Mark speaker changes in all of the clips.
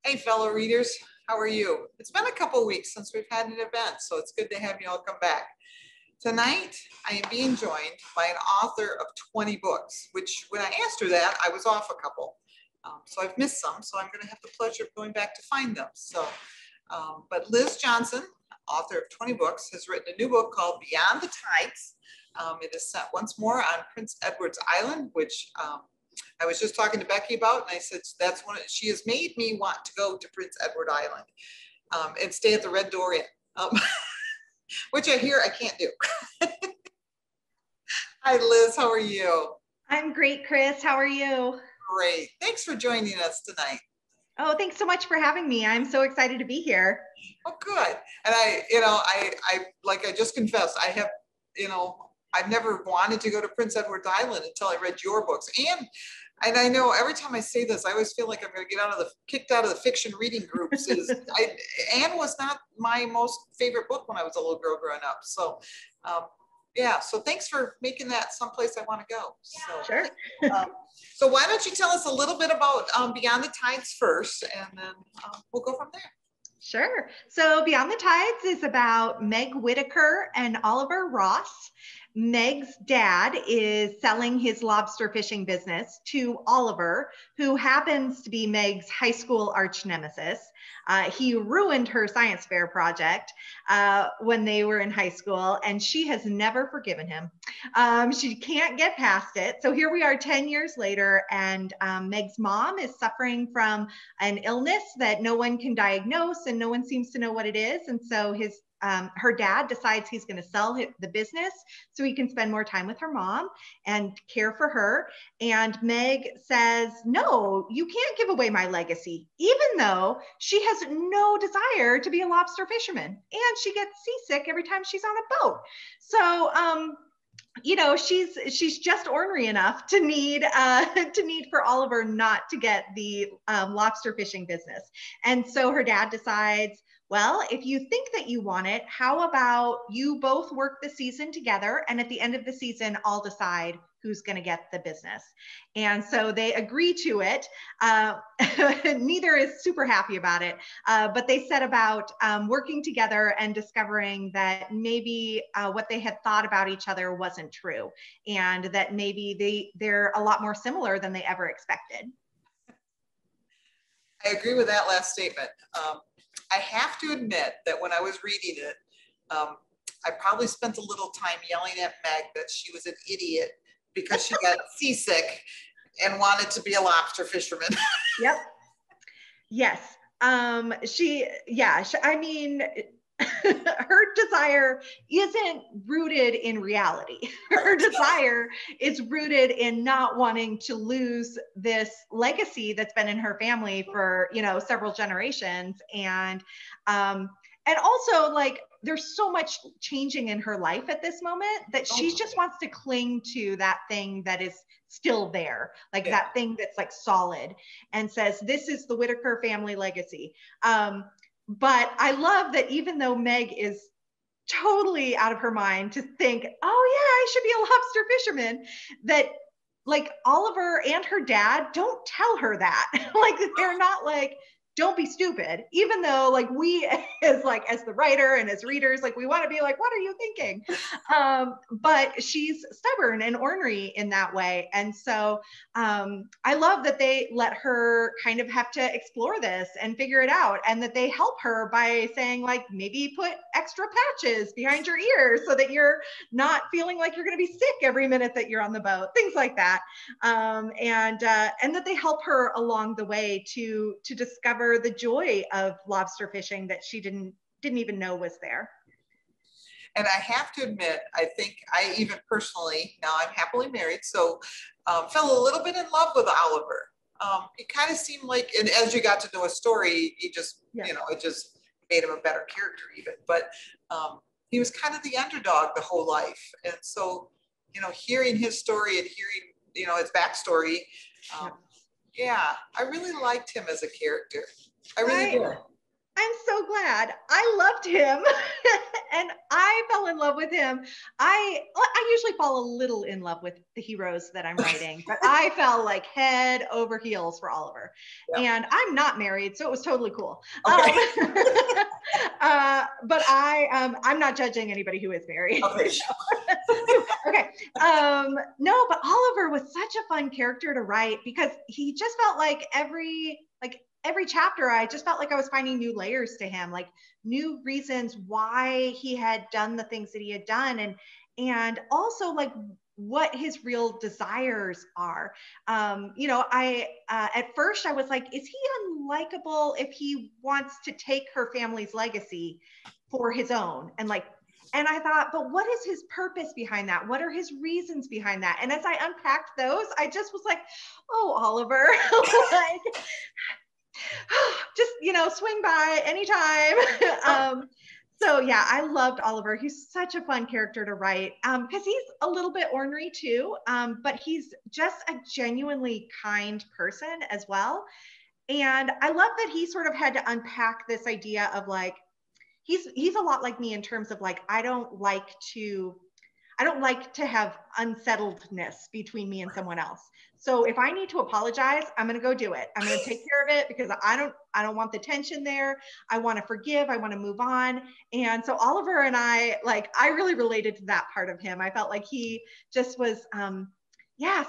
Speaker 1: Hey, fellow readers, how are you? It's been a couple weeks since we've had an event, so it's good to have you all come back. Tonight, I am being joined by an author of 20 books, which when I asked her that, I was off a couple. So I've missed some, so I'm going to have the pleasure of going back to find them. But Liz Johnson, author of 20 books, has written a new book called Beyond the Tides. It is set once more on Prince Edward's Island, which I was just talking to Becky about, and I said that's one. She has made me want to go to Prince Edward Island and stay at the Red Door Inn, which I hear I can't do. Hi, Liz. How are you?
Speaker 2: I'm great, Chris. How are you?
Speaker 1: Great. Thanks for joining us tonight.
Speaker 2: Oh, thanks so much for having me. I'm so excited to be here.
Speaker 1: Oh, good. And I like I just confessed, I have, I've never wanted to go to Prince Edward Island until I read your books. And I know every time I say this, I always feel like I'm going to get kicked out of the fiction reading groups. Anne was not my most favorite book when I was a little girl growing up. So, yeah. So thanks for making that someplace I want to go. So,
Speaker 2: sure.
Speaker 1: So why don't you tell us a little bit about Beyond the Tides first, and then we'll go from there.
Speaker 2: Sure. So Beyond the Tides is about Meg Whittaker and Oliver Ross. Meg's dad is selling his lobster fishing business to Oliver, who happens to be Meg's high school arch nemesis. He ruined her science fair project when they were in high school, and she has never forgiven him. She can't get past it. So here we are 10 years later, and Meg's mom is suffering from an illness that no one can diagnose, and no one seems to know what it is. And so her dad decides he's going to sell the business so he can spend more time with her mom and care for her. And Meg says, no, you can't give away my legacy, even though she has no desire to be a lobster fisherman. And she gets seasick every time she's on a boat. So, she's just ornery enough to need for Oliver not to get the lobster fishing business. And so her dad decides, well, if you think that you want it, how about you both work the season together, and at the end of the season, I'll decide who's going to get the business. And so they agree to it. Neither is super happy about it, but they set about working together and discovering that maybe what they had thought about each other wasn't true, and that maybe they're a lot more similar than they ever expected.
Speaker 1: I agree with that last statement. I have to admit that when I was reading it, I probably spent a little time yelling at Meg that she was an idiot because she got seasick and wanted to be a lobster fisherman.
Speaker 2: Yep. Yes. I mean, her desire isn't rooted in reality. Her desire is rooted in not wanting to lose this legacy that's been in her family for, several generations. And also, like, there's so much changing in her life at this moment that she just wants to cling to that thing that is still there, like that thing that's like solid, and says, this is the Whittaker family legacy. But I love that even though Meg is totally out of her mind to think, oh yeah, I should be a lobster fisherman, that like Oliver and her dad don't tell her that. Like, they're not like, don't be stupid, even though like we as the writer and as readers, like we want to be like, what are you thinking? But she's stubborn and ornery in that way. And so I love that they let her kind of have to explore this and figure it out, and that they help her by saying, like, maybe put extra patches behind your ears so that you're not feeling like you're going to be sick every minute that you're on the boat, things like that. And that they help her along the way to discover the joy of lobster fishing that she didn't even know was there.
Speaker 1: And I have to admit, I think I even personally, now I'm happily married, so fell a little bit in love with Oliver. It kind of seemed like, and as you got to know his story, he just, it just made him a better character even. But he was kind of the underdog the whole life. And so, hearing his story and hearing, his backstory, I really liked him as a character. I really do.
Speaker 2: I'm so glad. I loved him and I fell in love with him. I usually fall a little in love with the heroes that I'm writing, but I fell like head over heels for Oliver.
Speaker 1: Yeah.
Speaker 2: And I'm not married, so it was totally cool.
Speaker 1: Okay.
Speaker 2: But I'm not judging anybody who is married.
Speaker 1: Okay.
Speaker 2: Okay. No, but Oliver was such a fun character to write because he just felt like every chapter, I just felt like I was finding new layers to him, like new reasons why he had done the things that he had done, and also like what his real desires are. I at first I was like, is he unlikable if he wants to take her family's legacy for his own? And I thought, but what is his purpose behind that? What are his reasons behind that? And as I unpacked those, I just was like, oh, Oliver, like, just, swing by anytime. So yeah, I loved Oliver. He's such a fun character to write because he's a little bit ornery too, but he's just a genuinely kind person as well. And I love that he sort of had to unpack this idea of like, he's a lot like me in terms of like, I don't like to have unsettledness between me and someone else. So if I need to apologize, I'm going to go do it. I'm going to take care of it because I don't want the tension there. I want to forgive. I want to move on. And so Oliver and I really related to that part of him. I felt like he just was,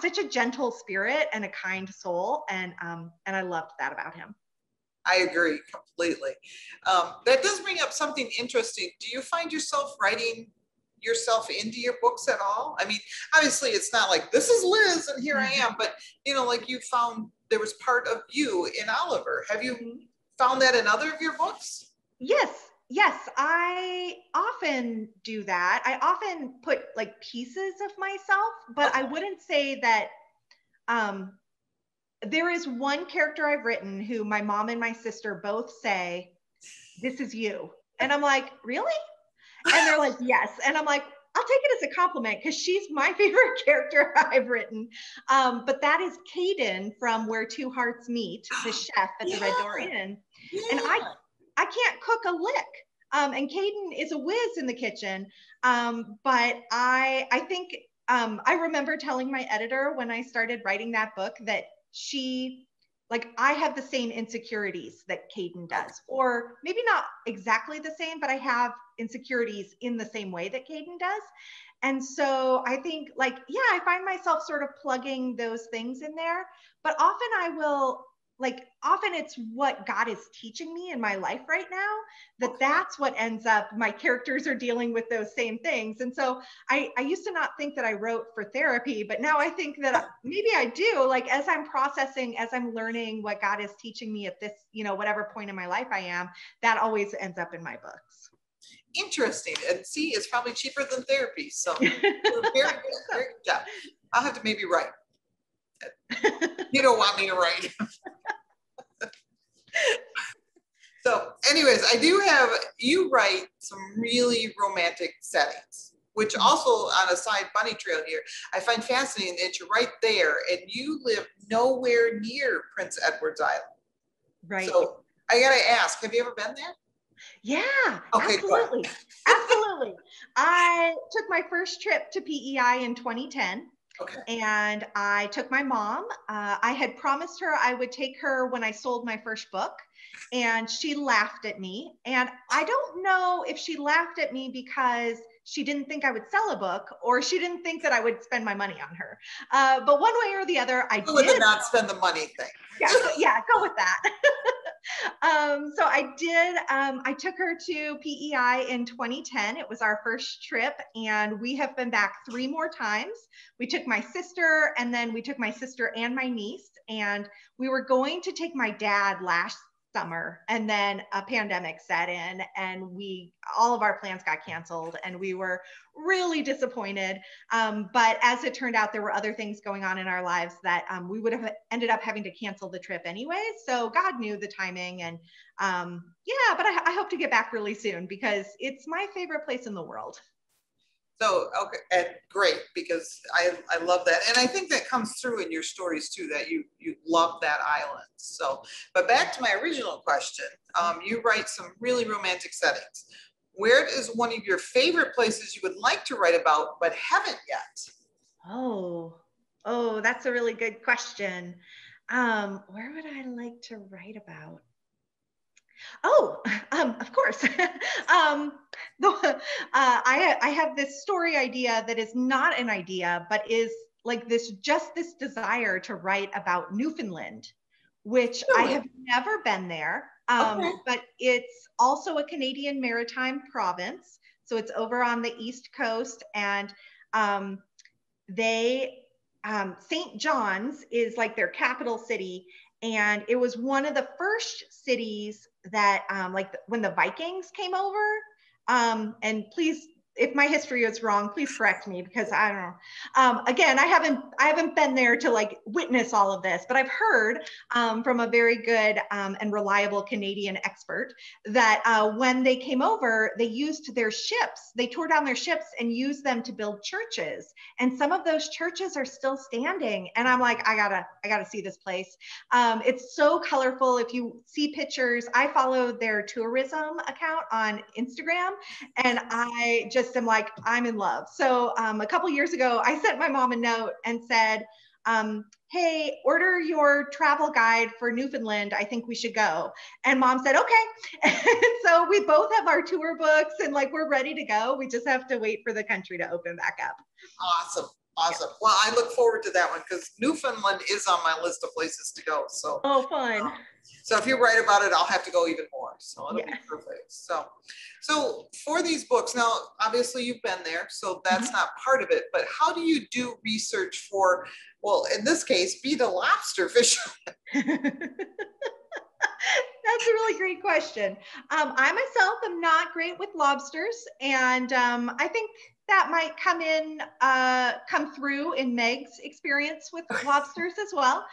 Speaker 2: such a gentle spirit and a kind soul. And I loved that about him.
Speaker 1: I agree completely. That does bring up something interesting. Do you find yourself writing yourself into your books at all? I mean, obviously it's not like this is Liz and here I am, but like you found there was part of you in Oliver. Have you found that in other of your books?
Speaker 2: Yes, I often do that. I often put like pieces of myself, but I wouldn't say that there is one character I've written who my mom and my sister both say, this is you. And I'm like, really? And they're like, yes. And I'm like, I'll take it as a compliment because she's my favorite character I've written. But that is Caden from Where Two Hearts Meet, the chef at the Red Door Inn. Yeah. And I can't cook a lick. And Caden is a whiz in the kitchen. But I think I remember telling my editor when I started writing that book that I have the same insecurities that Caden does, or maybe not exactly the same, but I have insecurities in the same way that Caden does. And so I think I find myself sort of plugging those things in there, but often it's what God is teaching me in my life right now, that's what ends up, my characters are dealing with those same things. And so I used to not think that I wrote for therapy, but now I think that maybe I do, as I'm processing, as I'm learning what God is teaching me at this, whatever point in my life I am, that always ends up in my books.
Speaker 1: Interesting. And see, it's probably cheaper than therapy. So very good job. I'll have to maybe write. You don't want me to write. So anyways, I do have you write some really romantic settings, which also on a side bunny trail here, I find fascinating that you're right there and you live nowhere near Prince Edward's Island.
Speaker 2: Right.
Speaker 1: So I gotta ask, have you ever been there?
Speaker 2: Yeah,
Speaker 1: okay,
Speaker 2: absolutely. Absolutely. I took my first trip to PEI in 2010.
Speaker 1: Okay.
Speaker 2: And I took my mom. I had promised her I would take her when I sold my first book, and she laughed at me. And I don't know if she laughed at me because she didn't think I would sell a book, or she didn't think that I would spend my money on her. But one way or the other, I
Speaker 1: did. With the not spend the money thing.
Speaker 2: Yeah, go with that. So I did, I took her to PEI in 2010. It was our first trip, and we have been back 3 more times. We took my sister, and then we took my sister and my niece, and we were going to take my dad last summer, and then a pandemic set in, and all of our plans got canceled, and we were really disappointed. But as it turned out, there were other things going on in our lives that we would have ended up having to cancel the trip anyway. So God knew the timing, and but I hope to get back really soon because it's my favorite place in the world.
Speaker 1: So, okay, and great, because I love that. And I think that comes through in your stories too, that you love that island. So, but back to my original question, you write some really romantic settings. Where is one of your favorite places you would like to write about, but haven't yet?
Speaker 2: Oh, that's a really good question. Where would I like to write about? Oh, of course. I have this story idea that is not an idea, but is like this desire to write about Newfoundland, which I
Speaker 1: Really?
Speaker 2: have never been there.
Speaker 1: Okay.
Speaker 2: But it's also a Canadian maritime province. So it's over on the East Coast, and um, St. John's is like their capital city. And it was one of the first cities that, when the Vikings came over, and please, if my history is wrong, please correct me, because I don't know. Again, I haven't been there to like witness all of this, but I've heard from a very good and reliable Canadian expert that when they came over, they used their ships. They tore down their ships and used them to build churches. And some of those churches are still standing. And I'm like, I gotta see this place. It's so colorful. If you see pictures, I follow their tourism account on Instagram, and I just am like, I'm in love. So a couple years ago, I sent my mom a note and said, hey, order your travel guide for Newfoundland. I think we should go. And mom said, okay. And so we both have our tour books and like, we're ready to go. We just have to wait for the country to open back up.
Speaker 1: Awesome. Awesome. Yeah. Well, I look forward to that one, because Newfoundland is on my list of places to go. So,
Speaker 2: oh, fun.
Speaker 1: So if you write about it, I'll have to go even more. So it'll be perfect. So for these books, now, obviously you've been there, so that's not part of it, but how do you do research for, well, in this case, be the lobster fisherman?
Speaker 2: That's a really great question. I myself am not great with lobsters, and I think that might come through in Meg's experience with lobsters as well.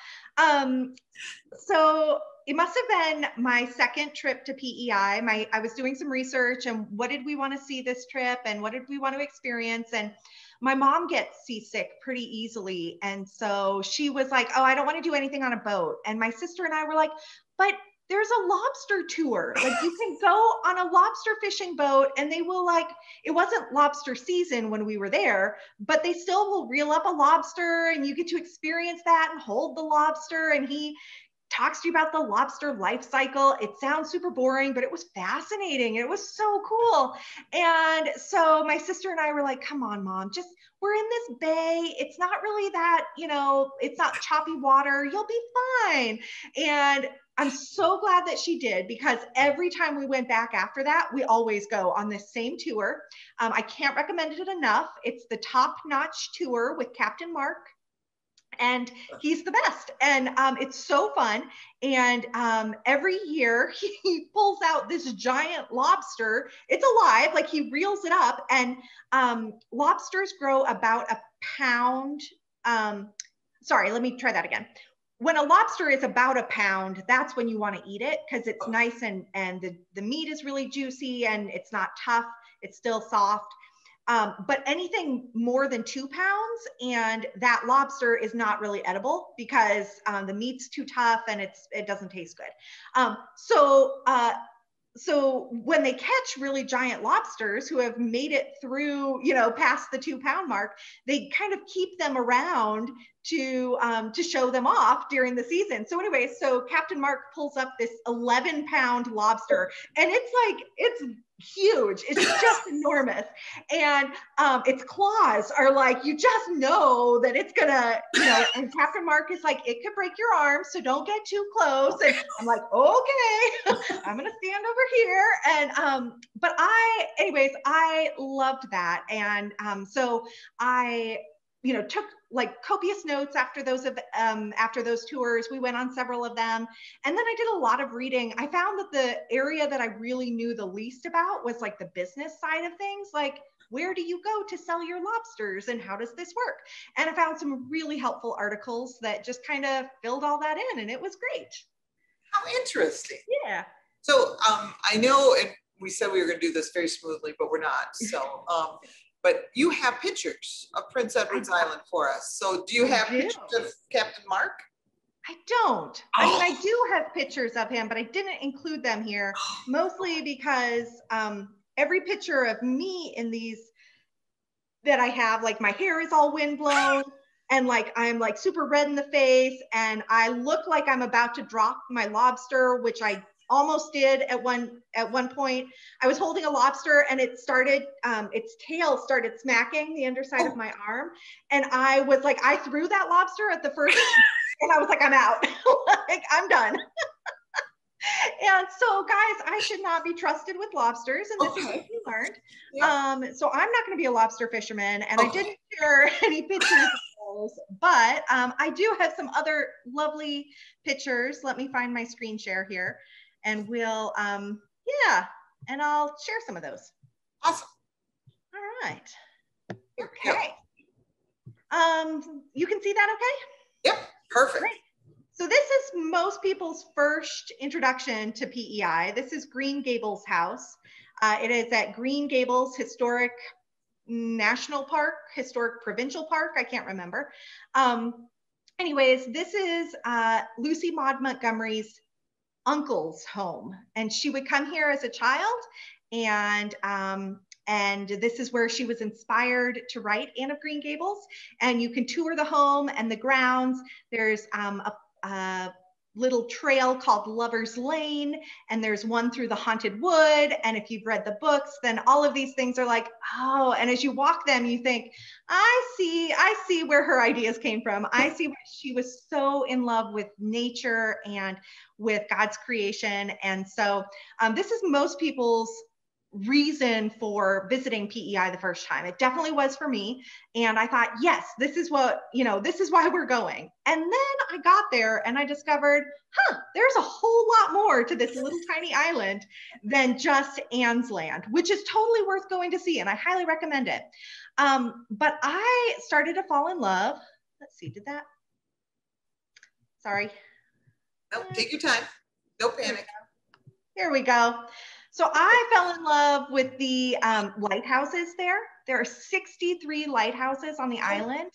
Speaker 2: So it must have been my second trip to PEI. I was doing some research, and what did we want to see this trip, and what did we want to experience? And my mom gets seasick pretty easily, and so she was like, oh, I don't want to do anything on a boat. And my sister and I were like, but there's a lobster tour. Like, you can go on a lobster fishing boat, and they will, like, it wasn't lobster season when we were there, but they still will reel up a lobster, and you get to experience that and hold the lobster. And he talks to you about the lobster life cycle. It sounds super boring, but it was fascinating. It was so cool. And so my sister and I were like, come on, mom, we're in this bay. It's not really that, it's not choppy water. You'll be fine. And I'm so glad that she did, because every time we went back after that, we always go on this same tour. I can't recommend it enough. It's the top-notch tour with Captain Mark, and he's the best. And it's so fun. And every year he pulls out this giant lobster. It's alive, like he reels it up, and lobsters grow about a pound. Sorry, let me try that again. When a lobster is about a pound, that's when you want to eat it, because it's nice, and the meat is really juicy, and it's not tough. It's still soft. But anything more than 2 pounds, and that lobster is not really edible, because the meat's too tough and it doesn't taste good. So when they catch really giant lobsters who have made it through, past the 2 pound mark, they kind of keep them around to show them off during the season. So anyway, so Captain Mark pulls up this 11-pound lobster, and it's huge. It's just enormous. And its claws are like, you just know that it's gonna, and Captain Mark is like, it could break your arm, so don't get too close. And I'm like, okay, I'm gonna stand over here. And but I loved that. And so I took like copious notes after those tours. We went on several of them, and then I did a lot of reading. I found that the area that I really knew the least about was like the business side of things, like, where do you go to sell your lobsters, and how does this work? And I found some really helpful articles that just kind of filled all that in, and it was great.
Speaker 1: How interesting.
Speaker 2: Yeah.
Speaker 1: So I know, and we said we were going to do this very smoothly, but we're not. So but you have pictures of Prince Edward's Island for us. So do you have pictures of Captain Mark?
Speaker 2: I don't. I mean, I do have pictures of him, but I didn't include them here, mostly because every picture of me in these that I have, like my hair is all windblown and like I'm like super red in the face and I look like I'm about to drop my lobster, which I almost did at one point. I was holding a lobster and it started, its tail started smacking the underside of my arm. And I was like, I threw that lobster at the first and I was like, I'm out. Like, I'm done. And so guys, I should not be trusted with lobsters. And this is what we learned. Yeah. So I'm not going to be a lobster fisherman. And I didn't share any pictures of those, but I do have some other lovely pictures. Let me find my screen share here and we'll, yeah, and I'll share some of those.
Speaker 1: Awesome.
Speaker 2: All right. Okay. You can see that okay?
Speaker 1: Yep, perfect.
Speaker 2: Great. So this is most people's first introduction to PEI. This is Green Gables house. It is at Green Gables Historic National Park, Historic Provincial Park, I can't remember. Anyways, this is Lucy Maud Montgomery's uncle's home. And she would come here as a child and this is where she was inspired to write Anne of Green Gables. And you can tour the home and the grounds. There's a little trail called Lover's Lane, and there's one through the Haunted Wood. And if you've read the books, then all of these things are like, oh, and as you walk them, you think, I see where her ideas came from. I see where she was so in love with nature and with God's creation. And so this is most people's reason for visiting PEI the first time. It definitely was for me. And I thought, yes, this is what, this is why we're going. And then I got there and I discovered, there's a whole lot more to this little tiny island than just Anne's Land, which is totally worth going to see. And I highly recommend it. But I started to fall in love. Let's see, did that? Sorry.
Speaker 1: Nope, take your time. No panic.
Speaker 2: Here we go. So I fell in love with the lighthouses there. There are 63 lighthouses on the island.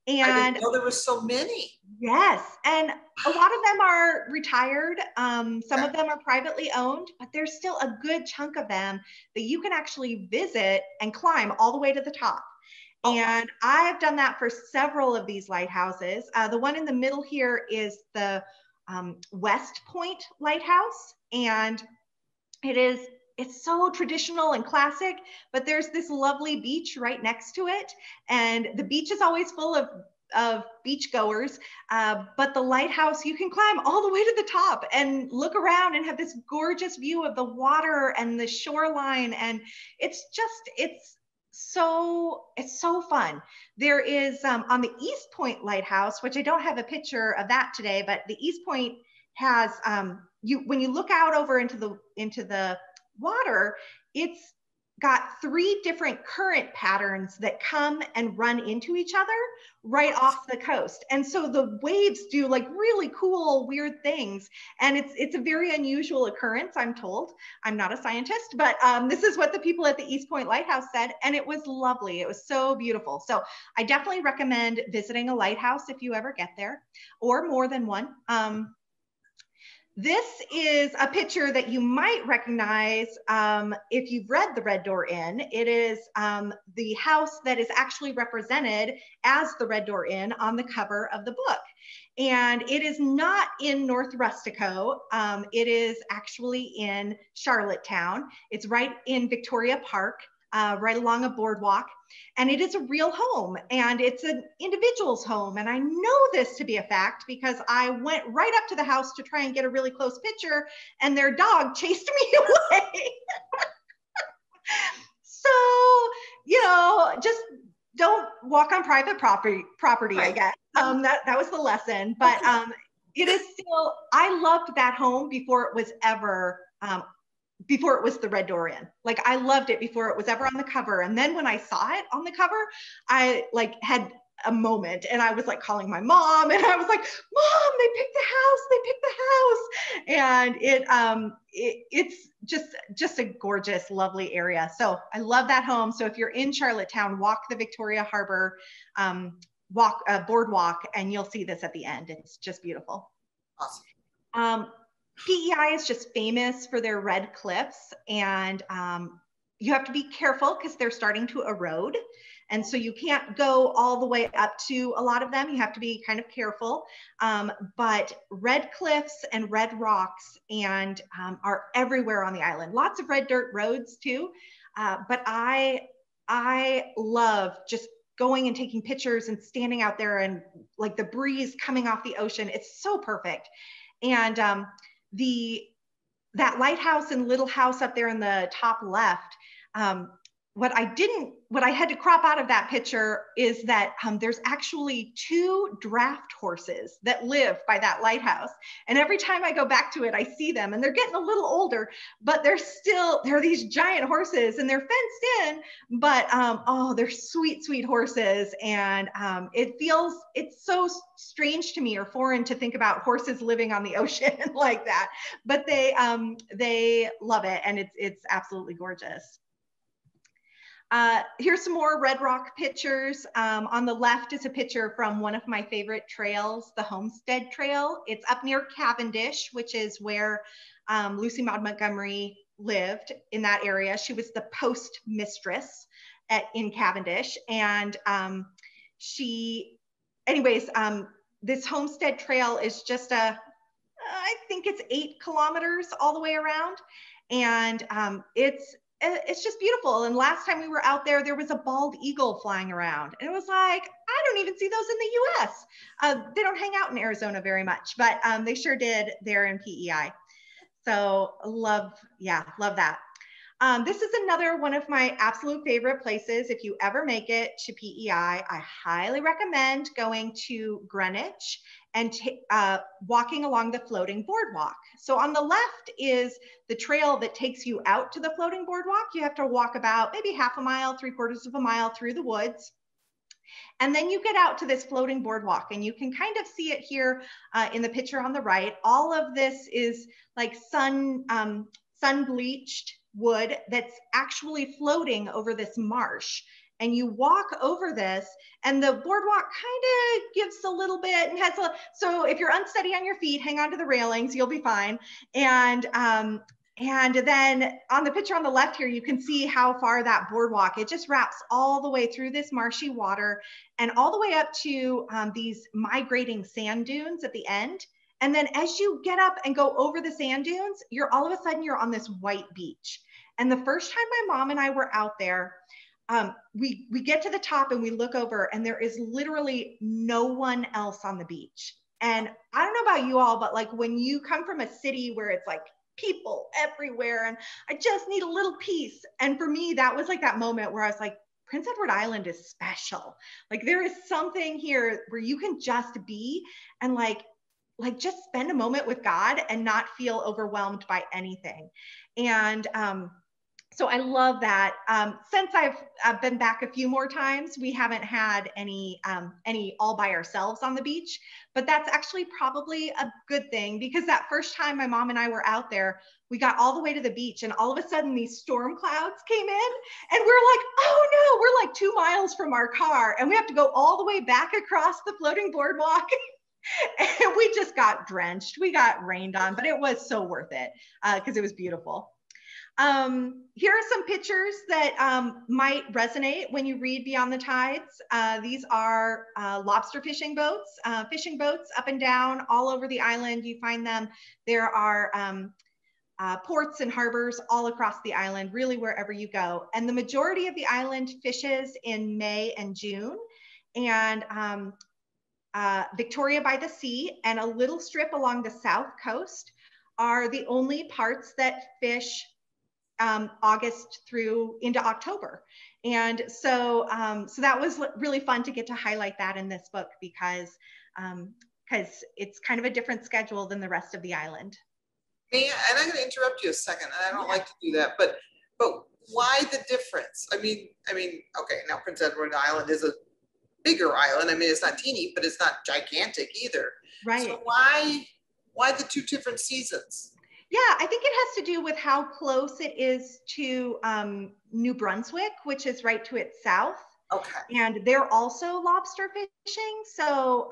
Speaker 2: And
Speaker 1: I didn't know there were so many.
Speaker 2: Yes. And a lot of them are retired. Some of them are privately owned, but there's still a good chunk of them that you can actually visit and climb all the way to the top. And I've done that for several of these lighthouses. The one in the middle here is the West Point Lighthouse. And it's so traditional and classic, but there's this lovely beach right next to it. And the beach is always full of beachgoers, but the lighthouse, you can climb all the way to the top and look around and have this gorgeous view of the water and the shoreline. And it's so fun. There is on the East Point Lighthouse, which I don't have a picture of that today, but the East Point has, when you look out over into the water, it's got 3 different current patterns that come and run into each other right off the coast. And so the waves do like really cool, weird things. And it's a very unusual occurrence, I'm told. I'm not a scientist, but this is what the people at the East Point Lighthouse said. And it was lovely. It was so beautiful. So I definitely recommend visiting a lighthouse if you ever get there, or more than one. This is a picture that you might recognize if you've read The Red Door Inn. It is the house that is actually represented as the Red Door Inn on the cover of the book. And it is not in North Rustico. It is actually in Charlottetown. It's right in Victoria Park, right along a boardwalk. And it is a real home, and it's an individual's home. And I know this to be a fact because I went right up to the house to try and get a really close picture, and their dog chased me away. So, just don't walk on private property, right. I guess. That was the lesson. But it is still, I loved that home before it was ever before it was the Red Door Inn. Like, I loved it before it was ever on the cover. And then when I saw it on the cover, I had a moment, and I was like calling my mom, and I was like, Mom, they picked the house. And it's just a gorgeous, lovely area. So I love that home. So if you're in Charlottetown, walk the Victoria Harbor boardwalk, and you'll see this at the end. It's just beautiful.
Speaker 1: Awesome.
Speaker 2: PEI is just famous for their red cliffs, and you have to be careful because they're starting to erode. And so you can't go all the way up to a lot of them. You have to be kind of careful. But red cliffs and red rocks and are everywhere on the island. Lots of red dirt roads too. But I love just going and taking pictures and standing out there and like the breeze coming off the ocean. It's so perfect. And that lighthouse and little house up there in the top left, what I had to crop out of that picture is that there's actually 2 draft horses that live by that lighthouse. And every time I go back to it, I see them, and they're getting a little older, but they're these giant horses, and they're fenced in, but oh, they're sweet, sweet horses. And it's so strange to me, or foreign, to think about horses living on the ocean like that, but they love it, and it's absolutely gorgeous. Here's some more red rock pictures. On the left is a picture from one of my favorite trails, the Homestead Trail. It's up near Cavendish, which is where Lucy Maud Montgomery lived, in that area. She was the post mistress in Cavendish. And this Homestead Trail is just I think it's 8 kilometers all the way around. And it's just beautiful. And last time we were out there, there was a bald eagle flying around. And it was like, I don't even see those in the US. They don't hang out in Arizona very much, but they sure did there in PEI. So love that. This is another one of my absolute favorite places. If you ever make it to PEI, I highly recommend going to Greenwich and walking along the floating boardwalk. So on the left is the trail that takes you out to the floating boardwalk. You have to walk about maybe half a mile, 3/4 of a mile through the woods. And then you get out to this floating boardwalk, and you can kind of see it here in the picture on the right. All of this is like sun bleached wood that's actually floating over this marsh. And you walk over this, and the boardwalk kind of gives a little bit and so if you're unsteady on your feet, hang on to the railings, you'll be fine. And then on the picture on the left here, you can see how far that boardwalk, it just wraps all the way through this marshy water and all the way up to these migrating sand dunes at the end. And then as you get up and go over the sand dunes, all of a sudden you're on this white beach. And the first time my mom and I were out there, we get to the top and we look over, and there is literally no one else on the beach. And I don't know about you all, but like when you come from a city where it's like people everywhere and I just need a little peace. And for me, that was like that moment where I was like, Prince Edward Island is special. Like there is something here where you can just be and like just spend a moment with God and not feel overwhelmed by anything. And so I love that. Since I've been back a few more times, we haven't had any all by ourselves on the beach, but that's actually probably a good thing, because that first time my mom and I were out there, we got all the way to the beach, and all of a sudden these storm clouds came in, and we're like, oh no, we're like 2 miles from our car, and we have to go all the way back across the floating boardwalk. And we just got drenched. We got rained on, but it was so worth it because it was beautiful. Here are some pictures that might resonate when you read Beyond the Tides. These are lobster fishing boats up and down all over the island. You find them. There are ports and harbors all across the island, really wherever you go. And the majority of the island fishes in May and June. And Victoria by the Sea and a little strip along the south coast are the only parts that fish August through into October. And so that was really fun to get to highlight that in this book, because it's kind of a different schedule than the rest of the island.
Speaker 1: And I'm going to interrupt you a second, and I don't like to do that, but why the difference? I mean, okay, now Prince Edward Island is a bigger island. I mean, it's not teeny, but it's not gigantic either.
Speaker 2: Right.
Speaker 1: So why the two different seasons?
Speaker 2: Yeah, I think it has to do with how close it is to New Brunswick, which is right to its south.
Speaker 1: Okay.
Speaker 2: And they're also lobster fishing. So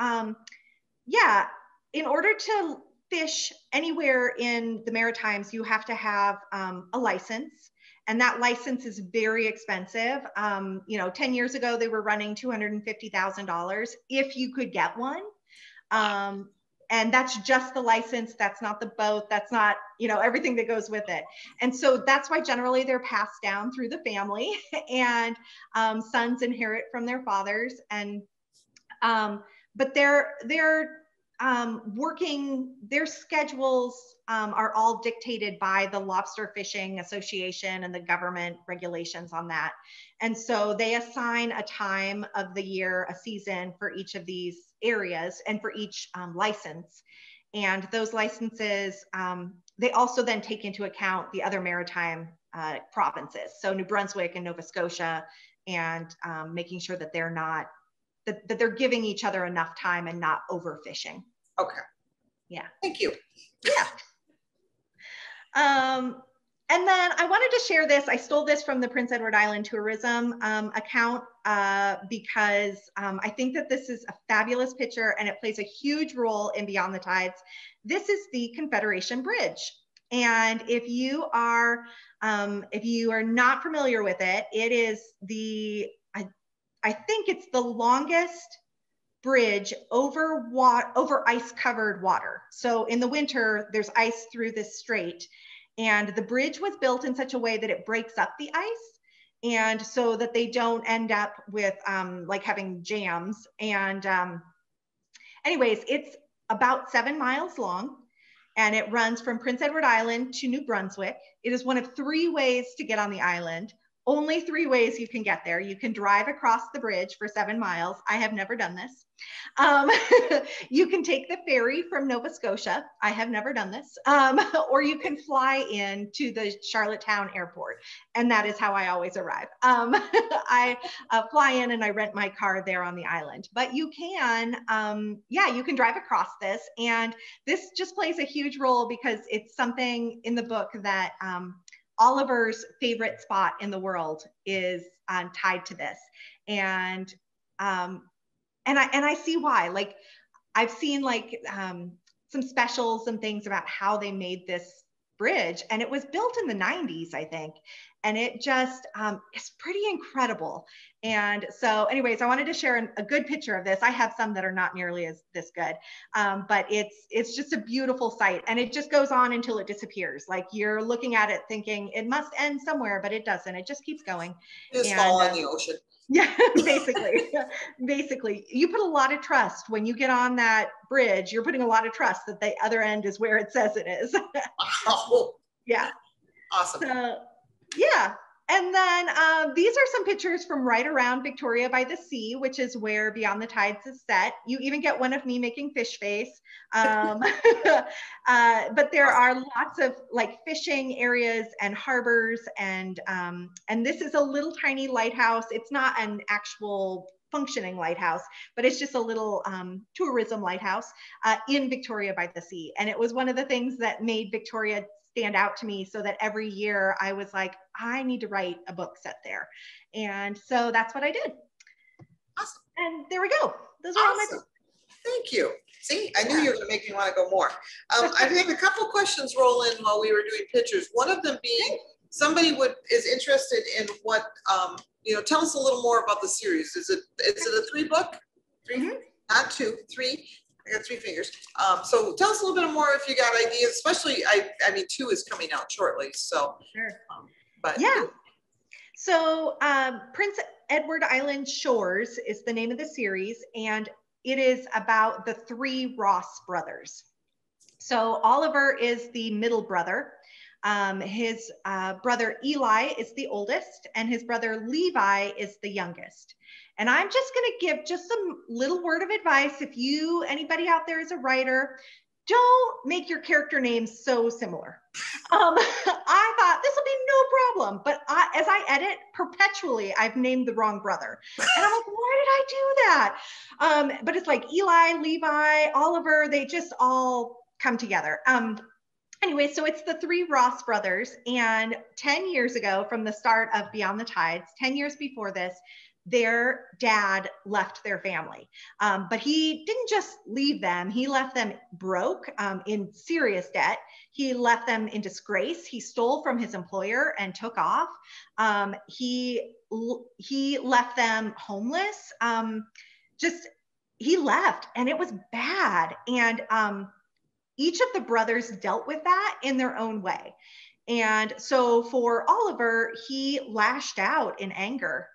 Speaker 2: yeah, in order to fish anywhere in the Maritimes, you have to have a license. And that license is very expensive. 10 years ago, they were running $250,000 if you could get one. And that's just the license. That's not the boat. That's not, everything that goes with it. And so that's why generally they're passed down through the family and sons inherit from their fathers. And, but they're working, their schedules are all dictated by the Lobster Fishing Association and the government regulations on that. And so they assign a time of the year, a season for each of these areas and for each license. And those licenses, they also then take into account the other maritime provinces. So New Brunswick and Nova Scotia, and making sure that they're not, that they're giving each other enough time and not overfishing.
Speaker 1: Okay.
Speaker 2: Yeah.
Speaker 1: Thank you.
Speaker 2: Yeah. And then I wanted to share this. I stole this from the Prince Edward Island tourism account because I think that this is a fabulous picture and it plays a huge role in Beyond the Tides. This is the Confederation Bridge. And if you are not familiar with it, it is I think it's the longest bridge over ice-covered water. So in the winter, there's ice through this strait, and the bridge was built in such a way that it breaks up the ice, and so that they don't end up with like having jams. And anyways, it's about 7 miles long, and it runs from Prince Edward Island to New Brunswick. It is one of 3 ways to get on the island. Only 3 ways you can get there. You can drive across the bridge for 7 miles. I have never done this. You can take the ferry from Nova Scotia. I have never done this. Or you can fly in to the Charlottetown airport. And that is how I always arrive. I fly in and I rent my car there on the island. But you can, you can drive across this. And this just plays a huge role because it's something in the book that Oliver's favorite spot in the world is tied to this. And I see why. Like, I've seen like some specials and things about how they made this bridge, and it was built in the 90s, I think. And it just is pretty incredible. And so anyways, I wanted to share a good picture of this. I have some that are not nearly as this good, but it's just a beautiful sight. And it just goes on until it disappears. Like, you're looking at it thinking it must end somewhere, but it doesn't. It just keeps going.
Speaker 1: Just fall in the ocean.
Speaker 2: Yeah, basically, you put a lot of trust when you get on that bridge. You're putting a lot of trust that the other end is where it says it is.
Speaker 1: Wow.
Speaker 2: Yeah.
Speaker 1: Awesome.
Speaker 2: So, yeah. And then these are some pictures from right around Victoria by the Sea, which is where Beyond the Tides is set. You even get one of me making fish face. But there are lots of like fishing areas and harbors, and this is a little tiny lighthouse. It's not an actual functioning lighthouse, but it's just a little tourism lighthouse in Victoria by the Sea. And it was one of the things that made Victoria stand out to me, so that every year I was like, I need to write a book set there. And so that's what I did.
Speaker 1: Awesome.
Speaker 2: And there we go. Those are all my books.
Speaker 1: Thank you. See, I knew you were going to make me want to go more. I've had a couple questions roll in while we were doing pictures. One of them being, somebody is interested in what, tell us a little more about the series. Is it a 3-book? 3, mm-hmm. Not 2, 3. I got 3 fingers. So tell us a little bit more if you got ideas, especially, I mean, 2 is coming out shortly. So,
Speaker 2: sure.
Speaker 1: But
Speaker 2: yeah. So Prince Edward Island Shores is the name of the series, and it is about the 3 Ross brothers. So Oliver is the middle brother. His brother Eli is the oldest, and his brother Levi is the youngest. And I'm just going to give just some little word of advice. If anybody out there is a writer, don't make your character names so similar. I thought this will be no problem, but as I edit perpetually, I've named the wrong brother. And I'm like, why did I do that? But it's like Eli, Levi, Oliver, they just all come together. Anyway, so it's the three Ross brothers, and 10 years ago from the start of Beyond the Tides, 10 years before this, their dad left their family. But he didn't just leave them, he left them broke, in serious debt. He left them in disgrace. He stole from his employer and took off. He left them homeless. He left, and it was bad. And each of the brothers dealt with that in their own way. And so for Oliver, he lashed out in anger.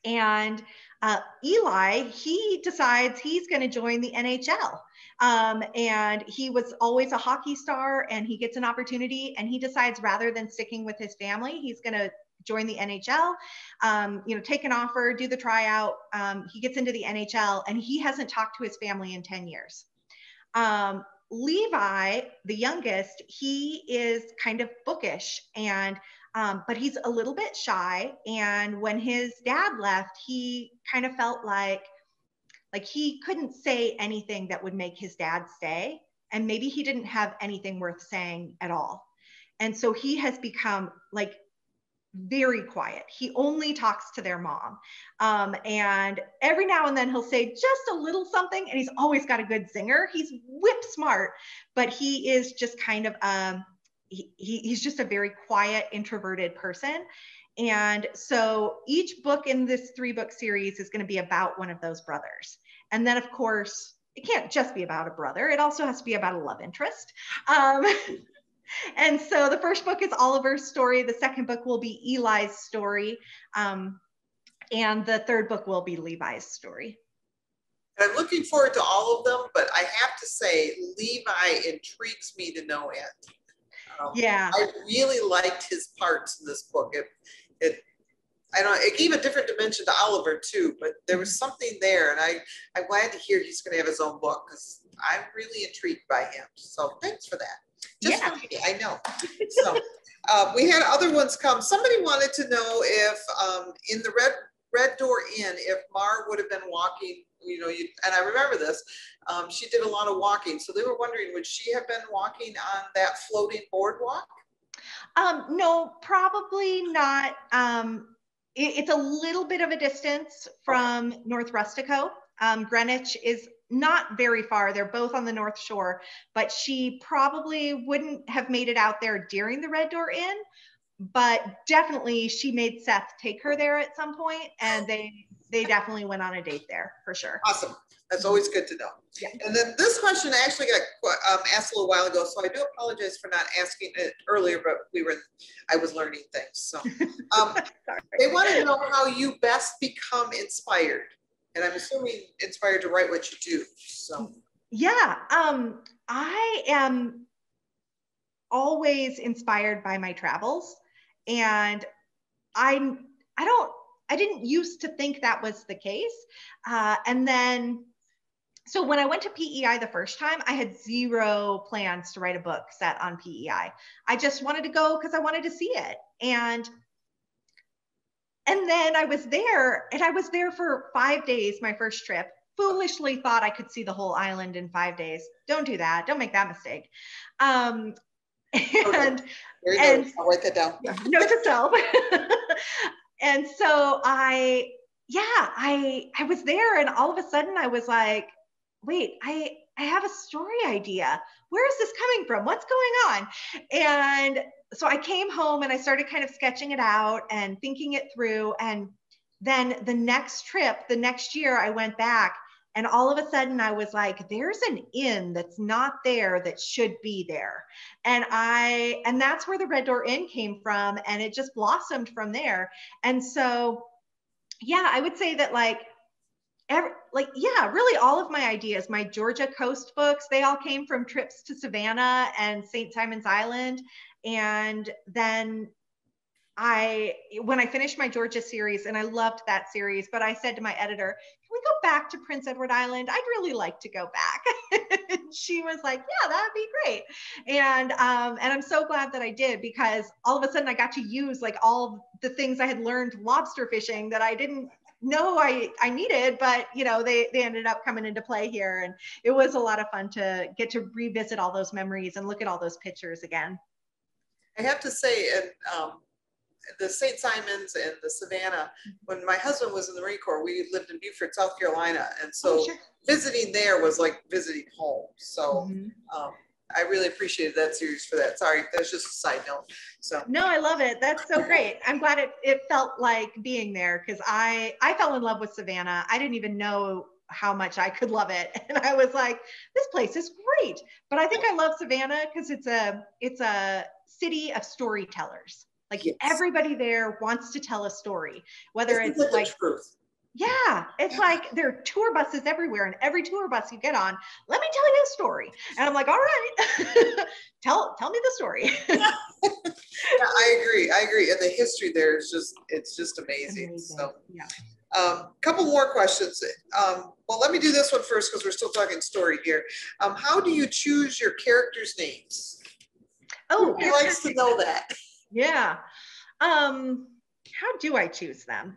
Speaker 2: And Eli, he decides he's going to join the NHL. And he was always a hockey star, and he gets an opportunity, and he decides rather than sticking with his family, he's going to join the NHL, take an offer, do the tryout. He gets into the NHL, and he hasn't talked to his family in 10 years. Levi, the youngest, he is kind of bookish, and but he's a little bit shy. And when his dad left, he kind of felt like he couldn't say anything that would make his dad stay. And maybe he didn't have anything worth saying at all. And so he has become like very quiet. He only talks to their mom. And every now and then he'll say just a little something, and he's always got a good zinger. He's whip smart, but he is just kind of, he's just a very quiet, introverted person. And so each book in this 3-book series is going to be about one of those brothers. And then, of course, it can't just be about a brother. It also has to be about a love interest. And so the first book is Oliver's story. The second book will be Eli's story. And the third book will be Levi's story.
Speaker 1: I'm looking forward to all of them, but I have to say, Levi intrigues me to no end.
Speaker 2: Yeah.
Speaker 1: I really liked his parts in this book. It gave a different dimension to Oliver too, but there was something there, and I'm glad to hear he's going to have his own book, because I'm really intrigued by him. So thanks for that. Just for me, I know. So we had other ones come. Somebody wanted to know if in the Red Door Inn, if Mar would have been walking, and I remember this, she did a lot of walking. So they were wondering, would she have been walking on that floating boardwalk?
Speaker 2: No, probably not. It's a little bit of a distance from North Rustico. Greenwich is not very far. They're both on the North Shore, but she probably wouldn't have made it out there during the Red Door Inn, but definitely she made Seth take her there at some point, and they definitely went on a date there for sure.
Speaker 1: Awesome. That's always good to know.
Speaker 2: Yeah.
Speaker 1: And then this question actually got asked a little while ago, so I do apologize for not asking it earlier, but I was learning things. So they want to know how you best become inspired. And I'm assuming inspired to write what you do. So
Speaker 2: yeah, I am always inspired by my travels, and I didn't used to think that was the case. And then, so when I went to PEI the first time, I had zero plans to write a book set on PEI. I just wanted to go because I wanted to see it. And then I was there, and I was there for 5 days, my first trip. Foolishly thought I could see the whole island in 5 days. Don't do that. Don't make that mistake.
Speaker 1: I'll write that down.
Speaker 2: Note to self. And so I was there, and all of a sudden I was like, wait, I have a story idea. Where is this coming from? What's going on? And so I came home and I started kind of sketching it out and thinking it through. And then the next trip, the next year, I went back, and all of a sudden I was like, there's an inn that's not there that should be there. And that's where the Red Door Inn came from. And it just blossomed from there. And so, yeah, I would say that really all of my ideas, my Georgia coast books, they all came from trips to Savannah and St. Simon's Island. And then when I finished my Georgia series, and I loved that series, but I said to my editor, can we go back to Prince Edward Island? I'd really like to go back. And she was like, yeah, that'd be great. And I'm so glad that I did, because all of a sudden I got to use like all the things I had learned lobster fishing that I didn't know I needed, but they ended up coming into play here. And it was a lot of fun to get to revisit all those memories and look at all those pictures again.
Speaker 1: I have to say, and the St. Simons and the Savannah, when my husband was in the Marine Corps, we lived in Beaufort, South Carolina. And so visiting there was like visiting home. So I really appreciated that series for that. Sorry, that's just a side note. So
Speaker 2: no, I love it. That's so great. I'm glad it felt like being there, because I fell in love with Savannah. I didn't even know how much I could love it. And I was like, this place is great. But I think I love Savannah because it's a city of storytellers. Like everybody there wants to tell a story, whether it's like, it's like there are tour buses everywhere, and every tour bus you get on, let me tell you a story. And I'm like, all right, tell me the story.
Speaker 1: Yeah, I agree. And the history there is just amazing. So couple more questions. Well, let me do this one first because we're still talking story here. How do you choose your characters' names?
Speaker 2: Oh,
Speaker 1: who likes to know that?
Speaker 2: Yeah. How do I choose them?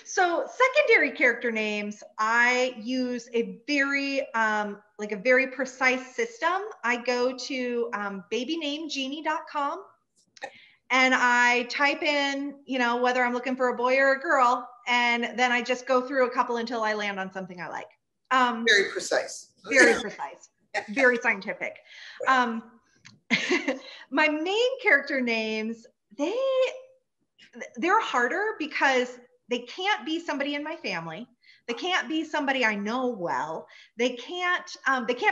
Speaker 2: So secondary character names, I use a very precise system. I go to babynamegenie.com and I type in, whether I'm looking for a boy or a girl, and then I just go through a couple until I land on something I like.
Speaker 1: Very precise.
Speaker 2: Very precise. Very scientific. My main character names, they're harder because they can't be somebody in my family. They can't be somebody I know well. They can't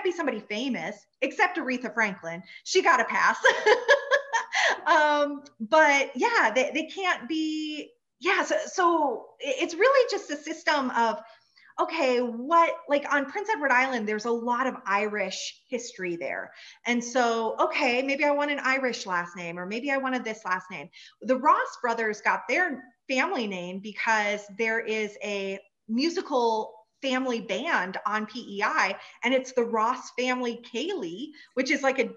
Speaker 2: be somebody famous, except Aretha Franklin. She got a pass. But yeah, they can't be. Yeah. So it's really just a system of, okay, like on Prince Edward Island, there's a lot of Irish history there. And so, okay, maybe I want an Irish last name, or maybe I wanted this last name. The Ross brothers got their family name because there is a musical family band on PEI, and it's the Ross Family Ceilidh, which is like an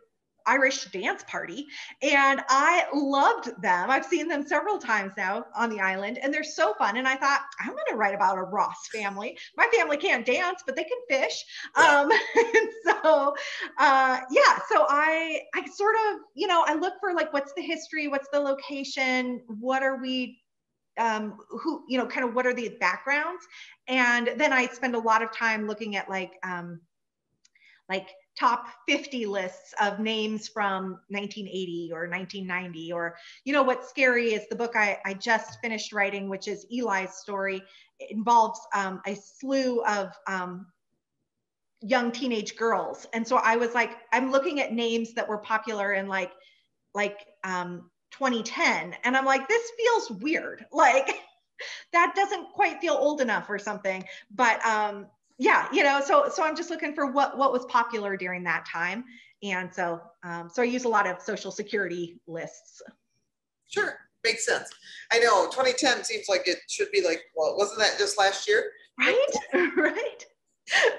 Speaker 2: Irish dance party. And I loved them. I've seen them several times now on the island, and they're so fun. And I thought, I'm going to write about a Ross family. My family can't dance, but they can fish. And so, so I sort of, I look for like, what's the history? What's the location? What are we, who, kind of what are the backgrounds? And then I spend a lot of time looking at like top 50 lists of names from 1980 or 1990, or, what's scary is the book I just finished writing, which is Eli's story. It involves a slew of young teenage girls. And so I was like, I'm looking at names that were popular in like 2010. And I'm like, this feels weird. Like that doesn't quite feel old enough or something. But so I'm just looking for what was popular during that time. And so I use a lot of Social Security lists.
Speaker 1: Sure, makes sense. I know 2010 seems like it should be like, well, wasn't that just last year?
Speaker 2: Right, right.